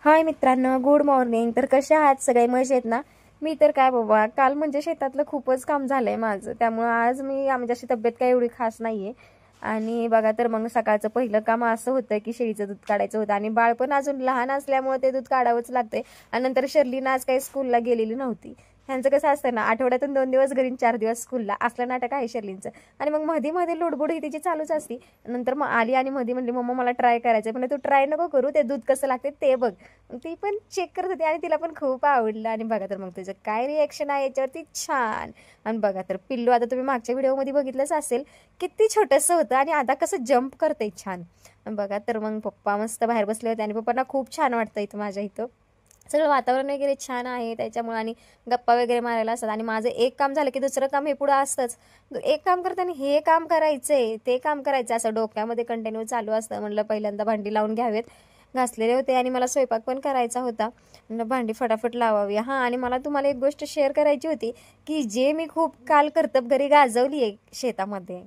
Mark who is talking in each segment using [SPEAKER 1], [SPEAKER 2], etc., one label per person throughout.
[SPEAKER 1] हाय मित्रांनो, good morning. तर कशा आहात सगळे? मजेत ना? मी तर काय बाबा, काल म्हणजे शेतातलं खूपच काम झालंय माझं, त्यामुळे आज मी म्हणजे अशी तब्येत काय एवढी खास नाहीये. आणि बघा तर मग सकाळचं पहिलं काम असं होतं की शेळीचं दूध काढायचं होतं आणि बाळ पण अजून लहान असल्यामुळे ते दूध काढावंच लागतंय. आणि नंतर शर्लीन आज काही स्कूलला गेलेली नव्हती. ह्यांचं कसं असतं ना, आठवड्यातून 2 दिवस घरी 4 दिवस स्कूलला, असलं नाटक आहे शर्लींचं. आणि मग मध्ये मध्ये लुडबुड ही तिची चालूच असती. नंतर मग आली आणि मध्ये म्हणली, मम्मा मला ट्राय करायचं. म्हणजे तू ट्राय नको करू, ते दूध कसं लागते ते बघ. मग ती पण चेक करत होती आणि तिला पण खूप आवडलं. आणि बघा तर मग तुझं काय रिएक्शन आहे याच्यावरती, छान. आणि बघा तर पिल्लू, आता तुम्ही मागच्या व्हिडिओमध्ये बघितलंच असेल किती छोटंसं होतं आणि आता कसं जम्प करतंय छान. आणि बघा तर मग पप्पा मस्त बाहेर बसले होते आणि पप्पांना खूप छान वाटतं इथं, माझ्या इथं सगळं वातावरण वगैरे छान आहे त्याच्यामुळे. आणि गप्पा वगैरे मारायला असतात. आणि माझं एक काम झालं की दुसरं काम हे पुढं असतंच. एक काम करताना हे काम करायचंय, ते काम करायचं, असं डोक्यामध्ये कंटिन्यू चालू असतं. म्हणलं पहिल्यांदा भांडी लावून घ्यावेत, घासलेले होते आणि मला स्वयंपाक पण करायचा होता. म्हणलं भांडी फटाफट लावावी. हां, आणि मला तुम्हाला एक गोष्ट शेअर करायची होती की जे मी खूप काल कर्तबगारी गाजवली आहे शेतामध्ये,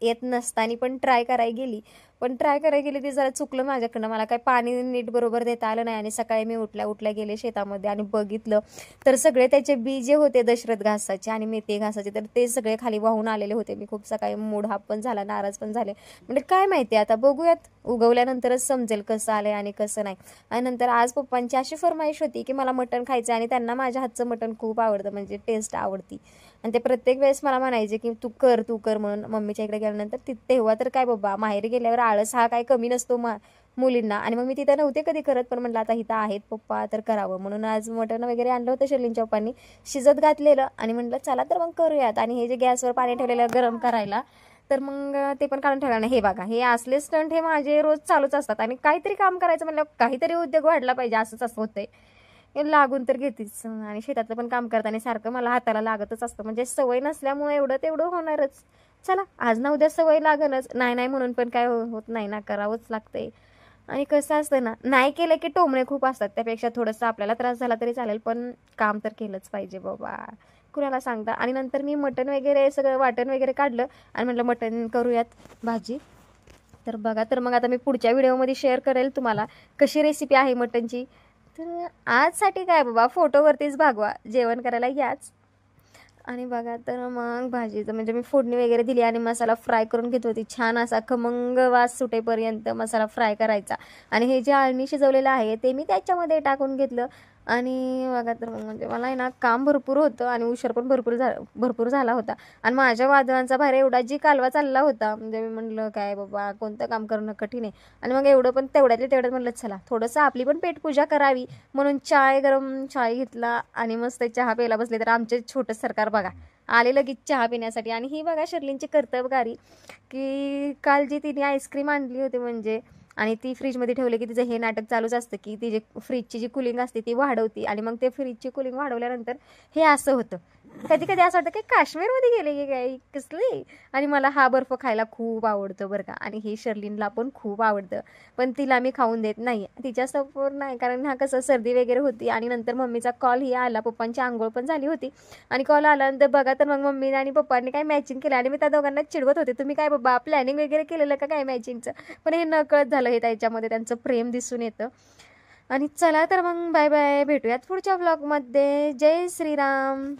[SPEAKER 1] येत नसताना पण ट्राय करायला गेली. पण ट्राय करायला गेली ते जरा चुकलं माझ्याकडनं. मला काय पाणी नीट बरोबर देता आलं नाही. आणि सकाळी मी उठल्या उठल्या गेले शेतामध्ये आणि बघितलं तर सगळे त्याचे बी जे होते दशरथ घासाचे आणि मेथी घासाचे, तर ते सगळे खाली वाहून आलेले होते. मी खूप सकाळी मूड हाफ पण झाला, नाराज पण झाले. म्हणजे काय माहिती, आता बघूयात, उगवल्यानंतरच समजेल कसं आलंय आणि कसं नाही. आणि नंतर आज पप्पांची अशी फरमाईश होती की मला मटण खायचं आणि त्यांना माझ्या हातचं मटण खूप आवडतं, म्हणजे टेस्ट आवडती. आणि ते प्रत्येक वेळेस मला म्हणायचे की तू कर म्हणून. मम्मीच्या इकडे गेल्यानंतर तेव्हा तर काय बाबा, माहेरी गेल्यावर आळस हा काय कमी नसतो मुलींना. आणि मग मी तिथं नव्हते कधी करत, पण म्हटलं आता इथं आहेत पप्पा तर करावं म्हणून आज मटण वगैरे आणलं होतं शर्लींच्या पप्पांनी, शिजत घातलेलं. आणि म्हटलं चला तर मग करूयात. आणि हे जे गॅसवर पाणी ठेवलेलं गरम करायला, तर मग ते पण काढून ठेवलं. नाही, हे बघा, हे असले स्टंट हे माझे रोज चालूच असतात. आणि काहीतरी काम करायचं म्हणलं, काहीतरी उद्योग वाढला पाहिजे, असंच होतंय. हे लागून तर घेतीच. आणि शेतातलं पण काम करताना सारखं मला हाताला लागतच असतं, म्हणजे सवय नसल्यामुळे एवढं तेवढं होणारच. चला, आज ना उद्या सवय लागणच. नाही नाही म्हणून पण काय होत नाही ना, करावंच लागतंय. आणि कसं असतं ना, नाही केलं की टोमणे खूप असतात, त्यापेक्षा थोडंसं आपल्याला त्रास झाला तरी चालेल, पण काम तर केलंच पाहिजे बाबा, कुणाला सांगता. आणि नंतर मी मटण वगैरे सगळं वाटण वगैरे काढलं आणि म्हटलं मटण करूयात भाजी. तर बघा तर मग आता मी पुढच्या व्हिडिओमध्ये शेअर करेल तुम्हाला कशी रेसिपी आहे मटणची. तर आजसाठी काय बाबा, फोटोवरतीच भागवा, जेवण करायला याच. आणि बघा तर मग भाजीचं म्हणजे मी फोडणी वगैरे दिली आणि मसाला फ्राय करून घेत होती. छान असा खमंग वास सुटेपर्यंत मसाला फ्राय करायचा. आणि हे जे आळणी शिजवलेलं आहे ते मी त्याच्यामध्ये टाकून घेतलं. आणि बघा तर मग म्हणजे मला आहे ना, काम भरपूर होतं आणि उशीर पण भरपूर झाला होता. आणि माझ्या वादळांचा बाहेर एवढा जी कालवा चालला होता, म्हणजे मी म्हटलं काय बाबा, कोणतं काम करणं कठीण आहे. आणि मग एवढं पण तेवढ्यातल्या तेवढ्यात म्हटलं चला थोडंसं आपली पण पेटपूजा करावी, म्हणून गरम चाय घेतला आणि मस्त चहा प्यायला बसले. तर आमचे छोटं सरकार बघा आले लगेच चहा पिण्यासाठी. आणि ही बघा शर्लींची कर्तबगारी, की काल जी तिने आईस्क्रीम आणली होती म्हणजे, आणि ती फ्रीजमध्ये ठेवली की तिचं हे नाटक चालूच असतं की ती जे फ्रीजची जी कुलिंग असते ती वाढवती. आणि मग ते फ्रीजची कुलिंग वाढवल्यानंतर हे असं होतं. कधी कधी असं वाटतं की काश्मीरमध्ये गेले की काय कसले. आणि मला हा बर्फ खायला खूप आवडतो बरं का, आणि हे शर्लीनला पण खूप आवडतं. पण तिला मी खाऊन देत नाही, तिच्या सपोर्ट नाही, कारण हा कसं सर्दी वगैरे होती. आणि नंतर मम्मीचा कॉलही आला, पप्पांची आंघोळ पण झाली होती. आणि कॉल आल्यानंतर बघा तर मग मम्मीने आणि पप्पांनी काय मॅचिंग केलं. आणि मी त्या दोघांना चिडवत होते, तुम्ही काय बाबा प्लॅनिंग वगैरे केलेलं का काय मॅचिंगचं. पण हे नकळत झालं, हे त्याच्यामध्ये त्यांचं प्रेम दिसून येतं. आणि चला तर मग बाय बाय, भेटूयात पुढच्या व्लॉगमध्ये. जय श्रीराम.